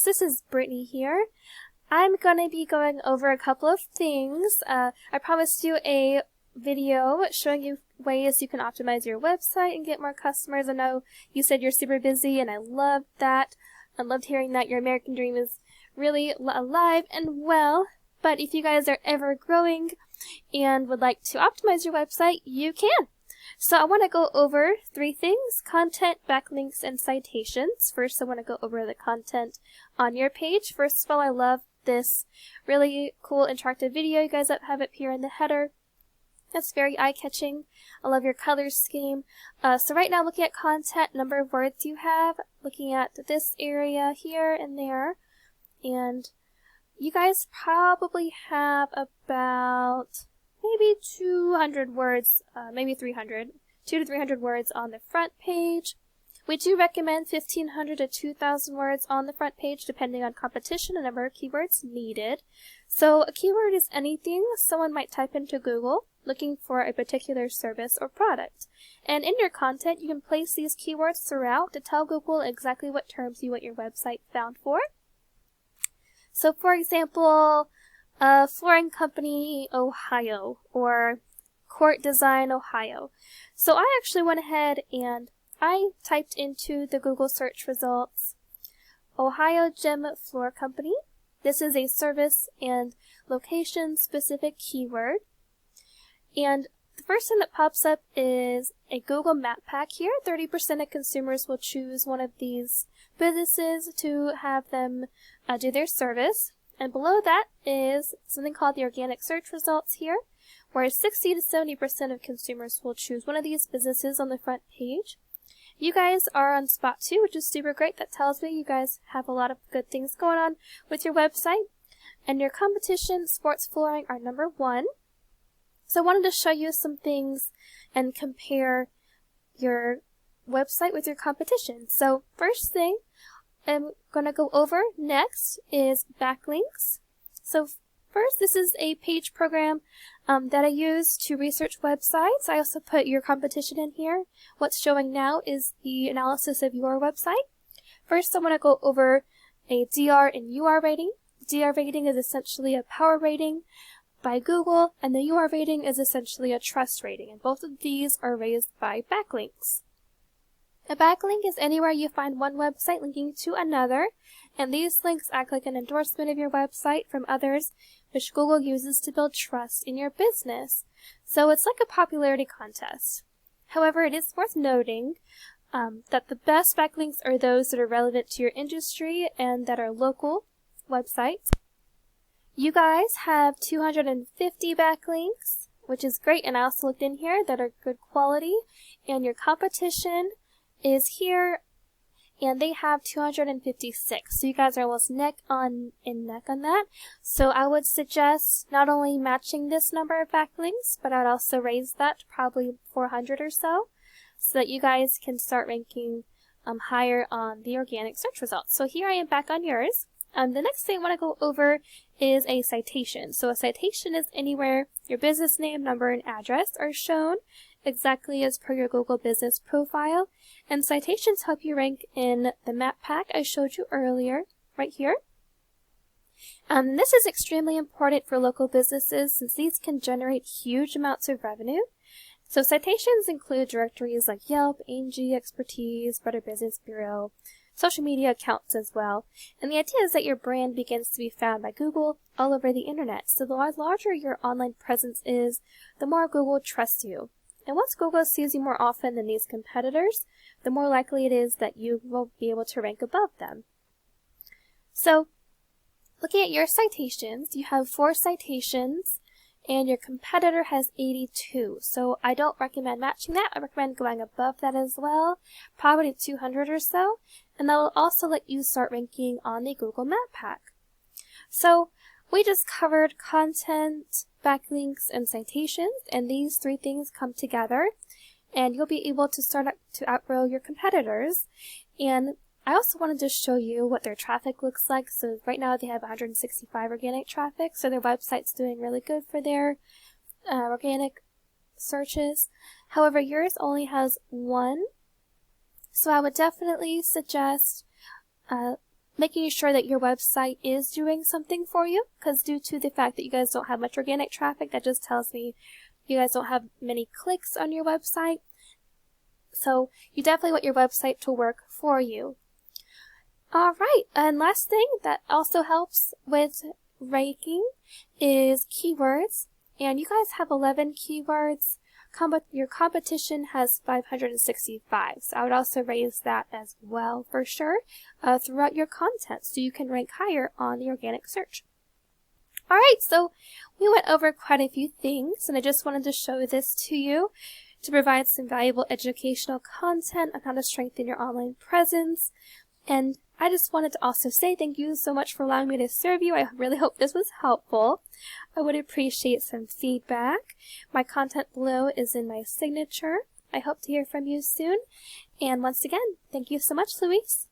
this is Brittany here. I'm going to be going over a couple of things. I promised you a video showing you ways you can optimize your website and get more customers. I know you said you're super busy, and I love that. I loved hearing that your American dream is really alive and well. But if you guys are ever growing and would like to optimize your website, you can. So I want to go over 3 things: content, backlinks, and citations. First, I want to go over the content on your page. First of all, I love this really cool interactive video you guys have up here in the header. That's very eye-catching. I love your color scheme. So right now, looking at content, number of words you have, looking at this area here and there, and you guys probably have about maybe 200 words, maybe 300, 200 to 300 words on the front page. We do recommend 1,500 to 2,000 words on the front page, depending on competition and number of keywords needed. So a keyword is anything someone might type into Google looking for a particular service or product. And in your content, you can place these keywords throughout to tell Google exactly what terms you want your website found for. So for example, flooring company, Ohio, or court design, Ohio. So I actually went ahead and I typed into the Google search results, Ohio Gym Floor Company. This is a service and location specific keyword. And the first thing that pops up is a Google map pack here. 30% of consumers will choose one of these businesses to have them do their service. And below that is something called the organic search results here, where 60 to 70% of consumers will choose one of these businesses on the front page. You guys are on spot 2, which is super great. That tells me you guys have a lot of good things going on with your website. And your competition, sports flooring, are number 1. So I wanted to show you some things and compare your website with your competition. So first thing I'm going to go over next is backlinks. So first, this is a page program that I use to research websites. I also put your competition in here. What's showing now is the analysis of your website. First, I want to go over a DR and UR rating. DR rating is essentially a power rating by Google, and the UR rating is essentially a trust rating, and both of these are raised by backlinks. A backlink is anywhere you find one website linking to another, and these links act like an endorsement of your website from others, which Google uses to build trust in your business. So it's like a popularity contest. However, it is worth noting that the best backlinks are those that are relevant to your industry and that are local websites. You guys have 250 backlinks, which is great, and I also looked in here that are good quality, and your competition is here, and they have 256. So you guys are almost neck on that. So I would suggest not only matching this number of backlinks, but I'd also raise that to probably 400 or so that you guys can start ranking higher on the organic search results. So here I am back on yours. The next thing I want to go over is a citation. So a citation is anywhere your business name, number, and address are shown exactly as per your Google business profile. And citations help you rank in the map pack I showed you earlier, right here. This is extremely important for local businesses since these can generate huge amounts of revenue. So citations include directories like Yelp, Angie, Expertise, Better Business Bureau, social media accounts as well. And the idea is that your brand begins to be found by Google all over the internet. So the larger your online presence is, the more Google trusts you. And once Google sees you more often than these competitors, the more likely it is that you will be able to rank above them. So, looking at your citations, you have 4 citations, and your competitor has 82. So I don't recommend matching that. I recommend going above that as well, probably 200 or so, and that will also let you start ranking on the Google Map Pack. So we just covered content, backlinks, and citations, and these 3 things come together, and you'll be able to start to outgrow your competitors. And I also wanted to show you what their traffic looks like. So right now they have 165 organic traffic, so their website's doing really good for their organic searches. However, yours only has 1, so I would definitely suggest making sure that your website is doing something for you, because due to the fact that you guys don't have much organic traffic, that just tells me you guys don't have many clicks on your website. So you definitely want your website to work for you. Alright, and last thing that also helps with ranking is keywords. And you guys have 11 keywords. Your competition has 565, so I would also raise that as well for sure throughout your content so you can rank higher on the organic search. Alright, so we went over quite a few things, and I just wanted to show this to you to provide some valuable educational content on how to strengthen your online presence. And I just wanted to also say thank you so much for allowing me to serve you. I really hope this was helpful. I would appreciate some feedback. My content below is in my signature. I hope to hear from you soon. And once again, thank you so much, Louise.